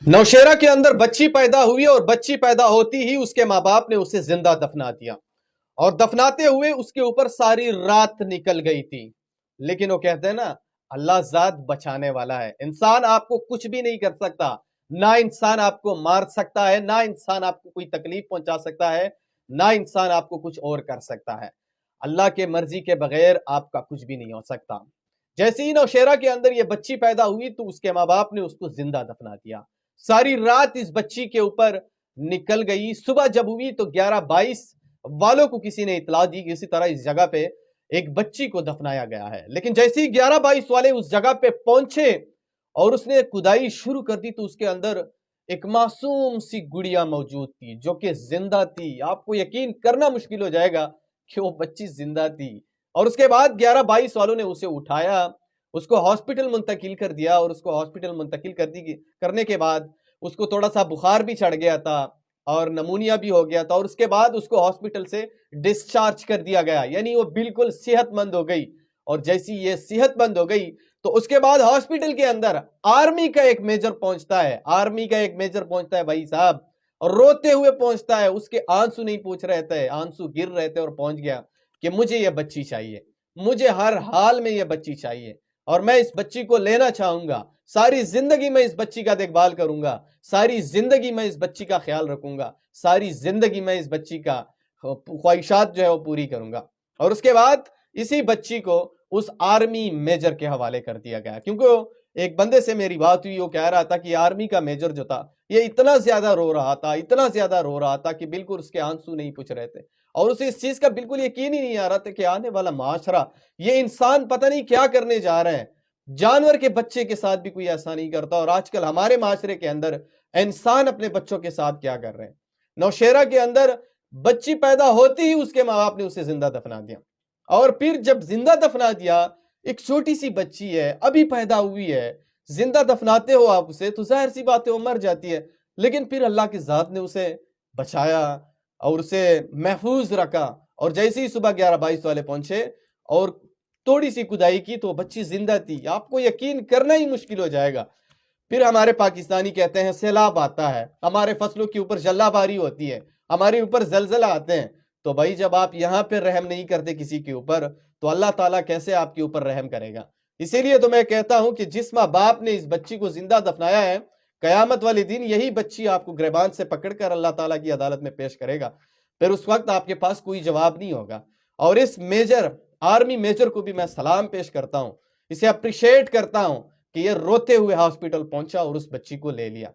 नौशेरा के अंदर बच्ची पैदा हुई और बच्ची पैदा होती ही उसके माँ बाप ने उसे जिंदा दफना दिया और दफनाते हुए उसके ऊपर सारी रात निकल गई थी। लेकिन वो कहते हैं ना, अल्लाह जात बचाने वाला है। इंसान आपको कुछ भी नहीं कर सकता, ना इंसान आपको मार सकता है, ना इंसान आपको कोई तकलीफ पहुंचा सकता है, ना इंसान आपको कुछ और कर सकता है। अल्लाह के मर्जी के बगैर आपका कुछ भी नहीं हो सकता। जैसे ही नौशेरा के अंदर ये बच्ची पैदा हुई तो उसके माँ बाप ने उसको जिंदा दफना दिया। सारी रात इस बच्ची के ऊपर निकल गई। सुबह जब हुई तो 11:22 वालों को किसी ने इतला दी कि इसी तरह इस जगह पे एक बच्ची को दफनाया गया है। लेकिन जैसे ही 11:22 वाले उस जगह पे पहुंचे और उसने खुदाई शुरू कर दी तो उसके अंदर एक मासूम सी गुड़िया मौजूद थी जो कि जिंदा थी। आपको यकीन करना मुश्किल हो जाएगा कि वो बच्ची जिंदा थी। और उसके बाद 11:22 वालों ने उसे उठाया, उसको हॉस्पिटल मुंतकिल कर दिया और उसको हॉस्पिटल मुंतकिल करने के बाद उसको थोड़ा सा बुखार भी चढ़ गया था और नमूनिया भी हो गया था और उसके बाद उसको हॉस्पिटल से डिस्चार्ज कर दिया गया, यानी वो बिल्कुल सेहतमंद हो गई। और जैसी ये सेहतमंद हो गई तो उसके बाद हॉस्पिटल के अंदर आर्मी का एक मेजर पहुंचता है, भाई साहब, और रोते हुए पहुंचता है। उसके आंसू नहीं पूछ रहे थे, आंसू गिर रहे थे और पहुंच गया कि मुझे ये बच्ची चाहिए, मुझे हर हाल में ये बच्ची चाहिए और मैं इस बच्ची को लेना चाहूंगा। सारी जिंदगी मैं इस बच्ची का देखभाल करूंगा, सारी जिंदगी मैं इस बच्ची का ख्याल रखूंगा, सारी जिंदगी मैं इस बच्ची का ख्वाहिशात जो है वो पूरी करूंगा। और उसके बाद इसी बच्ची को उस आर्मी मेजर के हवाले कर दिया गया, क्योंकि एक बंदे से मेरी बात हुई, वो कह रहा था कि आर्मी का मेजर जो था ये इतना ज्यादा रो रहा था कि बिल्कुल उसके आंसू नहीं पूछ रहे थे और उसे इस चीज का बिल्कुल यकीन ही नहीं आ रहा था कि आने वाला माशरा, ये इंसान पता नहीं क्या करने जा रहे हैं। जानवर के बच्चे के साथ भी कोई ऐसा नहीं करता और आजकल हमारे माशरे के अंदर इंसान अपने बच्चों के साथ क्या कर रहे हैं। नौशेरा के अंदर बच्ची पैदा होती ही उसके माँ बाप ने उसे जिंदा दफना दिया और फिर जब जिंदा दफना दिया, एक छोटी सी बच्ची है, अभी पैदा हुई है, जिंदा दफनाते हो आप उसे तो जाहिर सी बात है वो मर जाती है। लेकिन फिर अल्लाह की जात ने उसे बचाया और उसे महफूज रखा और जैसे ही सुबह 11:22 वाले पहुंचे और थोड़ी सी खुदाई की तो बच्ची जिंदा थी। आपको यकीन करना ही मुश्किल हो जाएगा। फिर हमारे पाकिस्तानी कहते हैं सैलाब आता है, हमारे फसलों के ऊपर जल्लाबारी होती है, हमारे ऊपर जलजला आते हैं। तो भाई जब आप यहाँ पे रहम नहीं करते किसी के ऊपर तो अल्लाह ताला कैसे आपके ऊपर रहम करेगा। इसीलिए तो मैं कहता हूं कि जिस माँ बाप ने इस बच्ची को जिंदा दफनाया है, कयामत वाले दिन यही बच्ची आपको गिरबान से पकड़कर अल्लाह ताला की अदालत में पेश करेगा। फिर उस वक्त आपके पास कोई जवाब नहीं होगा। और इस मेजर, आर्मी मेजर को भी मैं सलाम पेश करता हूं, इसे अप्रिशिएट करता हूं कि ये रोते हुए हॉस्पिटल पहुंचा और उस बच्ची को ले लिया।